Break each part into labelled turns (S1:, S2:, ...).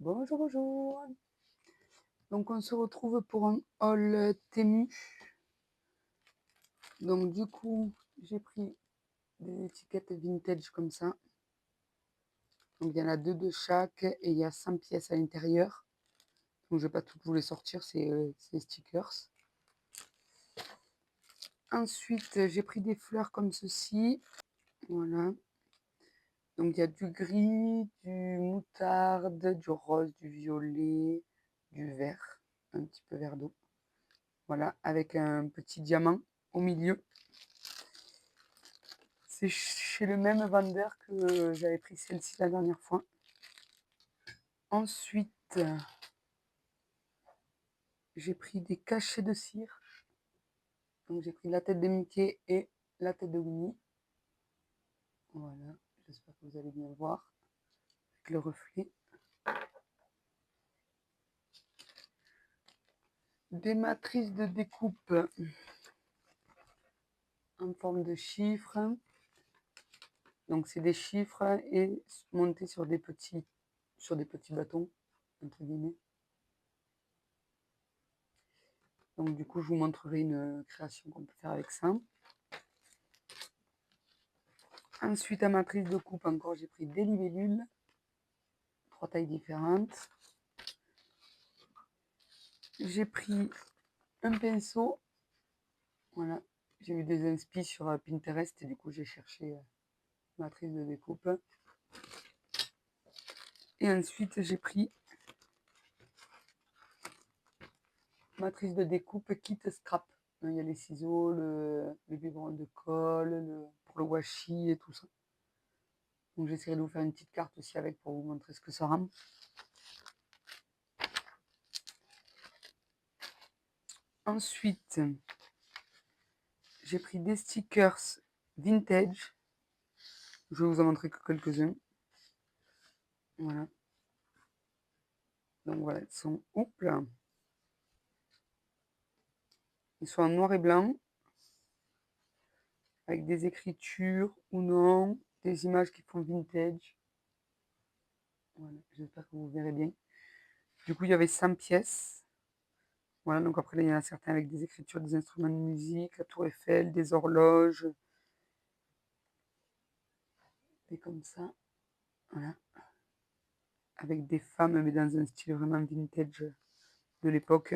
S1: Bonjour, bonjour. Donc on se retrouve pour un haul Temu. Donc du coup, j'ai pris des étiquettes vintage comme ça. Donc il y en a 2 de chaque et il y a 100 pièces à l'intérieur. Donc je vais pas toutes vous les sortir, c'est stickers. Ensuite, j'ai pris des fleurs comme ceci. Voilà. Donc il y a du gris, du moutarde, du rose, du violet, du vert, un petit peu vert d'eau. Voilà, avec un petit diamant au milieu. C'est chez le même vendeur que j'avais pris celle-ci la dernière fois. Ensuite, j'ai pris des cachets de cire. Donc j'ai pris la tête de Mickey et la tête de Winnie. Voilà, j'espère que vous allez bien le voir avec le reflet. Des matrices de découpe en forme de chiffres. Donc c'est des chiffres et montés sur des petits bâtons, entre guillemets. Donc du coup, je vous montrerai une création qu'on peut faire avec ça. Ensuite, à matrice de coupe, encore, j'ai pris des libellules, 3 tailles différentes. J'ai pris un pinceau. Voilà, j'ai eu des inspi sur Pinterest et du coup, j'ai cherché matrice de découpe. Et ensuite, j'ai pris matrice de découpe kit scrap. Il y a les ciseaux, le biberon de colle, pour le washi et tout ça. Donc j'essaierai de vous faire une petite carte aussi avec pour vous montrer ce que ça rend. Ensuite, j'ai pris des stickers vintage. Je vais vous en montrer que quelques-uns. Voilà. Donc voilà, ils sont... Oups là. Ils sont en noir et blanc. Avec des écritures ou non. Des images qui font vintage. Voilà, j'espère que vous verrez bien. Du coup, il y avait 100 pièces. Voilà, donc après, il y en a certains avec des écritures, des instruments de musique, la tour Eiffel, des horloges. Et comme ça. Voilà. Avec des femmes, mais dans un style vraiment vintage de l'époque.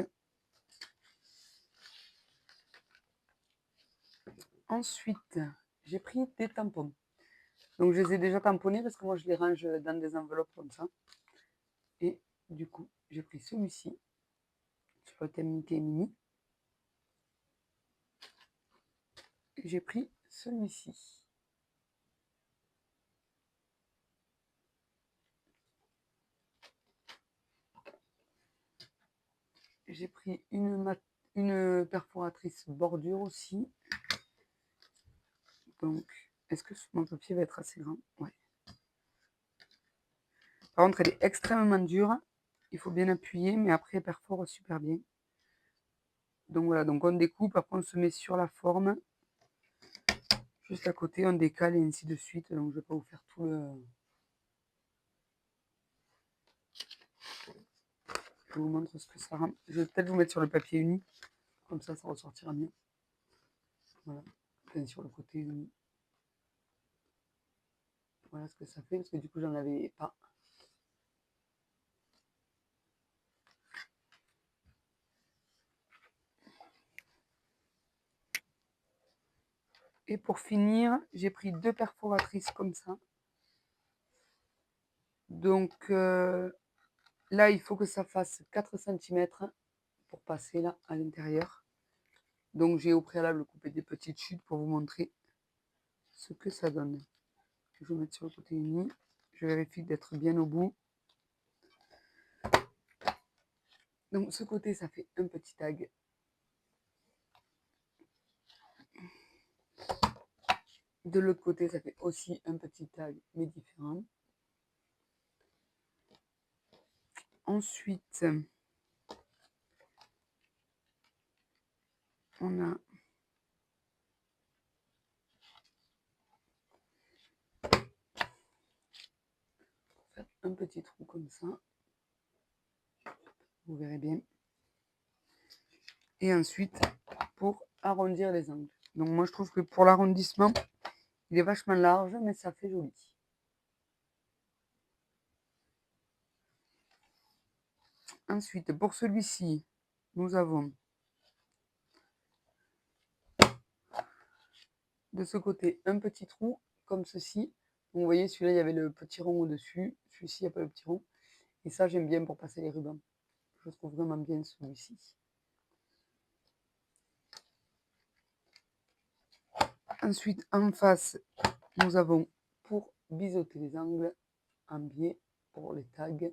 S1: Ensuite, j'ai pris des tampons. Donc, je les ai déjà tamponnés parce que moi, je les range dans des enveloppes comme ça. Et du coup, j'ai pris celui-ci sur le thème Mickey et Minnie. Et j'ai pris celui-ci. J'ai pris une perforatrice bordure aussi. Donc, est-ce que mon papier va être assez grand? Ouais. Par contre, elle est extrêmement dure. Il faut bien appuyer, mais après, elle perfore super bien. Donc voilà, donc on découpe, après on se met sur la forme. Juste à côté, on décale et ainsi de suite. Donc je ne vais pas vous faire tout le... Je vous montre ce que ça rend. Je vais peut-être vous mettre sur le papier uni. Comme ça ressortira mieux. Voilà. Enfin, sur le côté uni. Voilà ce que ça fait, parce que du coup, j'en avais pas. Et pour finir, j'ai pris 2 perforatrices comme ça. Donc là, il faut que ça fasse 4 cm pour passer là à l'intérieur. Donc j'ai au préalable coupé des petites chutes pour vous montrer ce que ça donne. Je vais mettre sur le côté uni. Je vérifie d'être bien au bout. Donc ce côté, ça fait un petit tag. De l'autre côté, ça fait aussi un petit tag, mais différent. Ensuite, on a un petit trou comme ça. vous verrez bien. Et ensuite, pour arrondir les angles. Donc moi, je trouve que pour l'arrondissement, il est vachement large, mais ça fait joli. Ensuite, pour celui-ci, nous avons de ce côté un petit trou, comme ceci. Donc, vous voyez, celui-là, il y avait le petit rond au-dessus. Celui-ci, il n'y a pas le petit rond. Et ça, j'aime bien pour passer les rubans. Je trouve vraiment bien celui-ci. Ensuite, en face, nous avons pour biseauter les angles un biais pour les tags.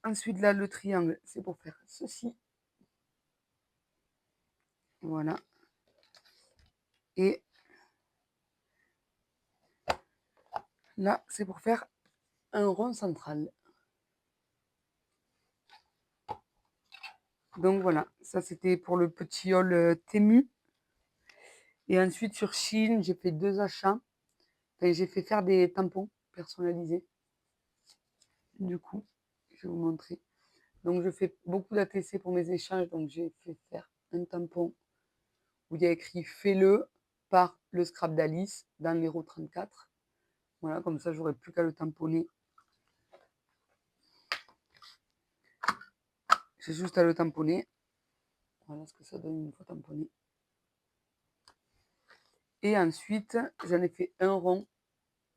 S1: Ensuite, là, le triangle, c'est pour faire ceci. Voilà. Et là, c'est pour faire un rond central. Donc voilà, ça c'était pour le petit haul Temu. Et ensuite sur Shein, j'ai fait 2 achats. Enfin, j'ai fait faire des tampons personnalisés. Du coup, je vais vous montrer. Donc je fais beaucoup d'ATC pour mes échanges. Donc j'ai fait faire un tampon où il y a écrit fais-le par le scrap d'Alice dans l'Hero 34. Voilà, comme ça j'aurai plus qu'à le tamponner. J'ai juste à le tamponner. Voilà ce que ça donne une fois tamponné. Et ensuite, j'en ai fait un rond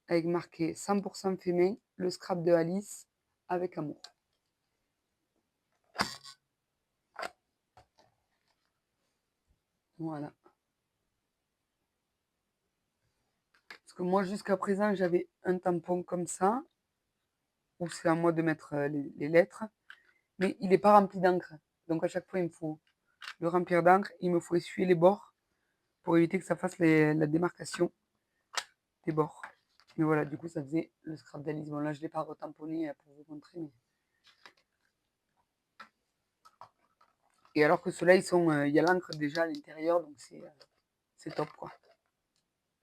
S1: avec marqué 100% fait main, le scrap de Alice avec amour. Voilà. Parce que moi, jusqu'à présent, j'avais un tampon comme ça, où c'est à moi de mettre les lettres, mais il n'est pas rempli d'encre. Donc à chaque fois, il me faut le remplir d'encre, il me faut essuyer les bords pour éviter que ça fasse la démarcation des bords. Mais voilà, du coup, ça faisait le scrap d'Alice. Bon, là, je ne l'ai pas retamponné pour vous montrer. Mais... Et alors que ceux-là, il y a l'encre déjà à l'intérieur, donc c'est top, quoi.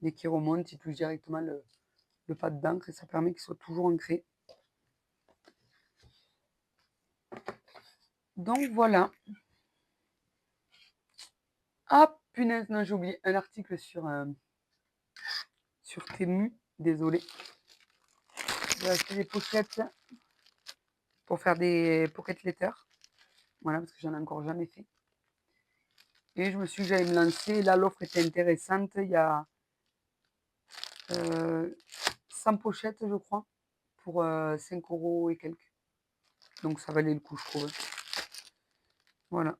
S1: Dès qu'il remonte, il touche directement le pad d'encre et ça permet qu'il soit toujours ancré. Donc voilà. Ah punaise, non, j'ai oublié un article sur Temu. Désolé. J'ai acheté des pochettes pour faire des pocket letters. Voilà, parce que j'en ai encore jamais fait. Et je me suis dit que j'allais me lancer. Là, l'offre était intéressante. Il y a 100 pochettes, je crois, pour 5 € et quelques. Donc ça valait le coup, je trouve. Voilà.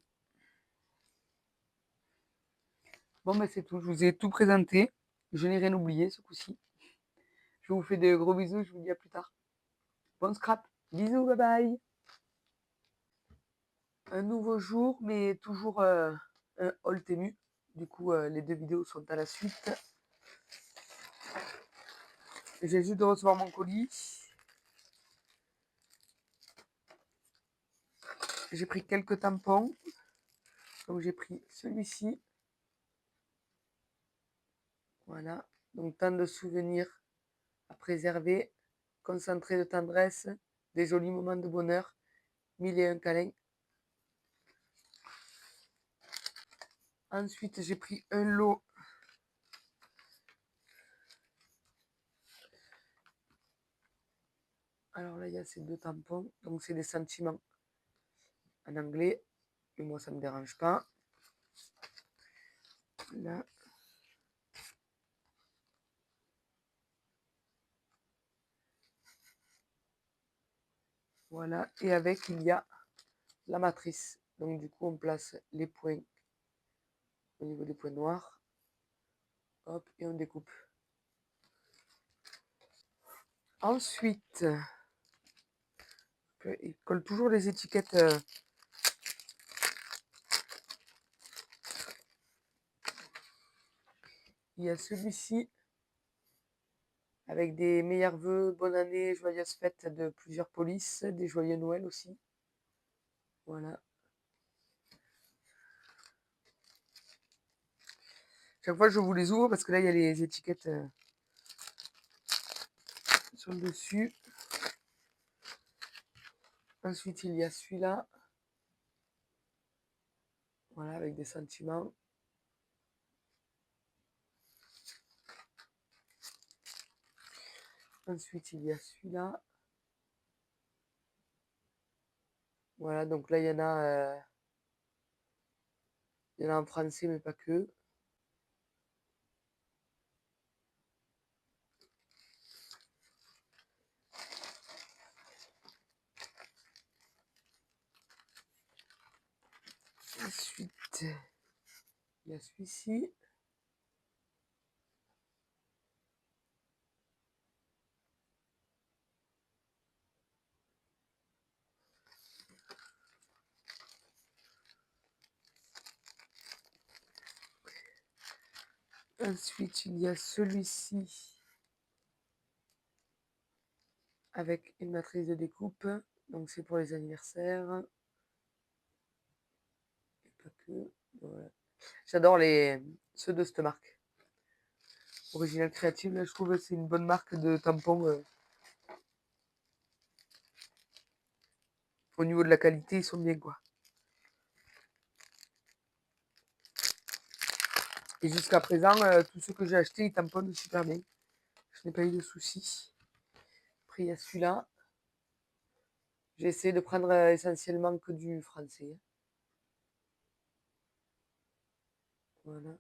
S1: Bon, ben c'est tout. Je vous ai tout présenté. Je n'ai rien oublié ce coup-ci. Je vous fais de gros bisous. Je vous dis à plus tard. Bon scrap. Bisous, bye bye. Un nouveau jour, mais toujours un haul Temu. Du coup, les 2 vidéos sont à la suite. J'ai juste de recevoir mon colis. J'ai pris quelques tampons. Donc j'ai pris celui-ci. Voilà. Donc tant de souvenirs à préserver. Concentré de tendresse. Des jolis moments de bonheur. 1001 câlins. Ensuite, j'ai pris un lot. Alors là, il y a ces 2 tampons. Donc c'est des sentiments en anglais. Mais moi, ça ne me dérange pas. Là. Voilà. Et avec, il y a la matrice. Donc du coup, on place les points au niveau des points noirs. Hop, et on découpe. Ensuite, il colle toujours les étiquettes. Il y a celui-ci avec des meilleurs vœux, bonne année, joyeuses fêtes de plusieurs polices, des joyeux Noël aussi. Voilà. Chaque fois, je vous les ouvre parce que là, il y a les étiquettes sur le dessus. Ensuite, il y a celui-là. Voilà, avec des sentiments. Ensuite, il y a celui-là. Voilà, donc là, il y en a en français, mais pas que. Ensuite, il y a celui-ci. Ensuite, il y a celui-ci avec une matrice de découpe. Donc, c'est pour les anniversaires. Et pas que. Voilà. J'adore ceux de cette marque. Original Creative, là, je trouve que c'est une bonne marque de tampons. Au niveau de la qualité, ils sont bien, quoi. Et jusqu'à présent, tous ceux que j'ai achetés, ils tamponnent super bien. Je n'ai pas eu de soucis. Après, il y a celui-là. J'ai essayé de prendre essentiellement que du français. Voilà.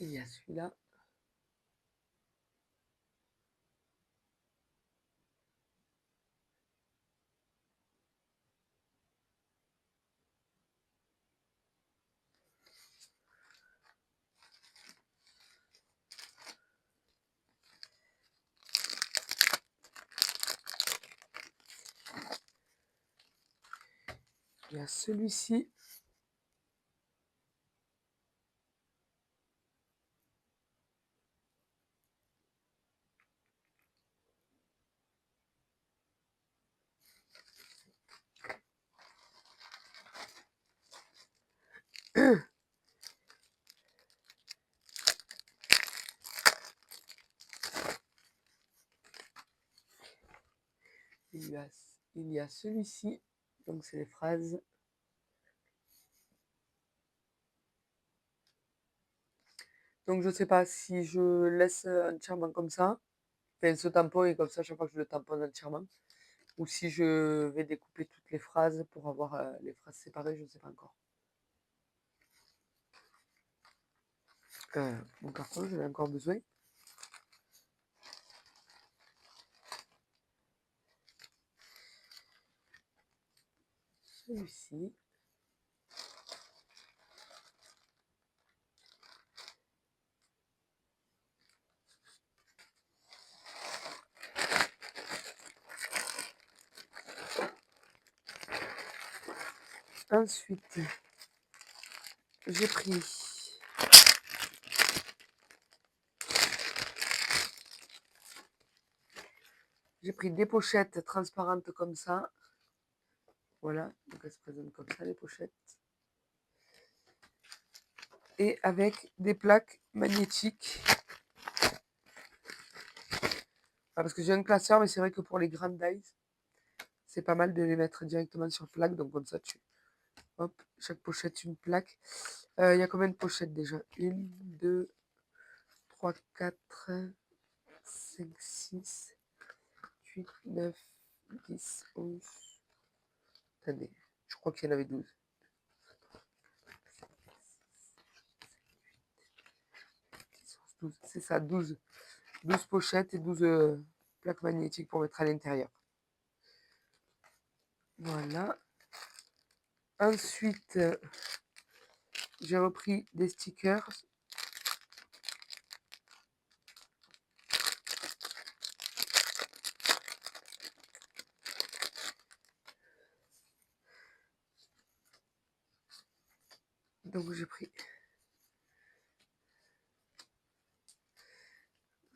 S1: Il y a celui-là. Il y a celui-ci. Il y a celui-ci. Donc, c'est les phrases. Donc, je ne sais pas si je laisse entièrement comme ça. Enfin, ce tampon est comme ça chaque fois que je le tamponne entièrement. Ou si je vais découper toutes les phrases pour avoir les phrases séparées, je ne sais pas encore. Mon carton, j'en ai encore besoin. Celui-ci. Ensuite, j'ai pris des pochettes transparentes comme ça. Voilà, donc elles se présentent comme ça, les pochettes. Et avec des plaques magnétiques. Parce que j'ai un classeur, mais c'est vrai que pour les grandes dies, c'est pas mal de les mettre directement sur plaque. Donc comme ça, hop, chaque pochette, une plaque. Il y a combien de pochettes déjà? 1, 2, 3, 4, 5, 6, 8, 9, 10, 11. Attendez, je crois qu'il y en avait 12. C'est ça, 12 pochettes et 12 plaques magnétiques pour mettre à l'intérieur. Voilà. Ensuite, j'ai repris des stickers. Donc j'ai pris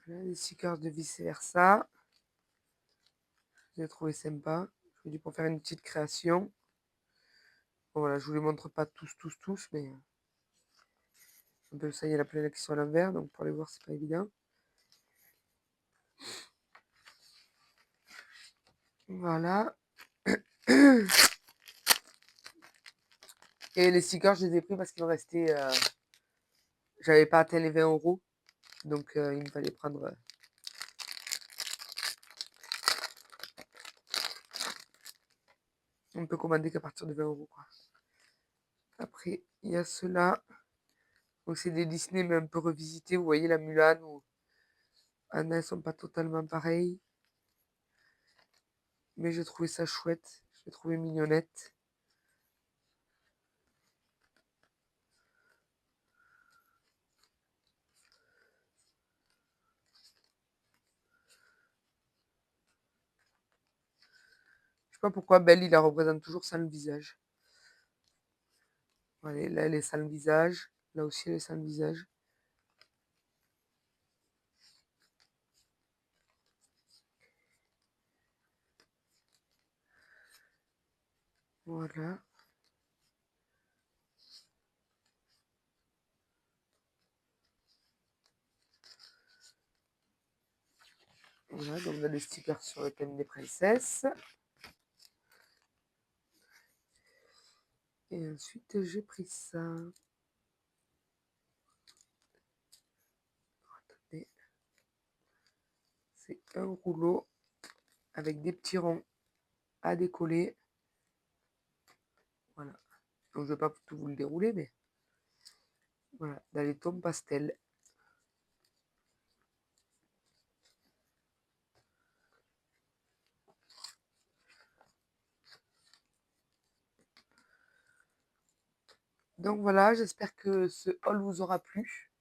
S1: voilà, des stickers de vice versa. J'ai trouvé sympa. Je me dis pour faire une petite création. Bon, voilà, je vous les montre pas tous, mais un peu ça, il y en a plein là qui sont à l'envers, donc pour les voir, c'est pas évident. Voilà. Et les stickers, je les ai pris parce qu'il me restait. J'avais pas atteint les 20 €. Donc, il me fallait prendre. On peut commander qu'à partir de 20 €, quoi. Après, il y a ceux-là. Donc, c'est des Disney, mais un peu revisités. Vous voyez, la Mulan ou Anna, elles sont pas totalement pareilles. Mais j'ai trouvé ça chouette. Je l'ai trouvé mignonnette. Je sais pas pourquoi Belle, il la représente toujours sans le visage. Voilà, là, elle est sans le visage. Là aussi, elle est sans le visage. Voilà. Voilà, donc on a des stickers sur le thème des princesses. Et ensuite, j'ai pris ça. Attendez. C'est un rouleau avec des petits ronds à décoller. Voilà. Donc, je ne vais pas tout vous le dérouler, mais voilà, dans les tons pastel. Donc voilà, j'espère que ce haul vous aura plu.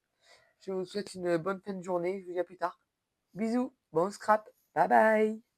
S1: Je vous souhaite une bonne fin de journée. Je vous dis à plus tard. Bisous, bon scrap. Bye bye.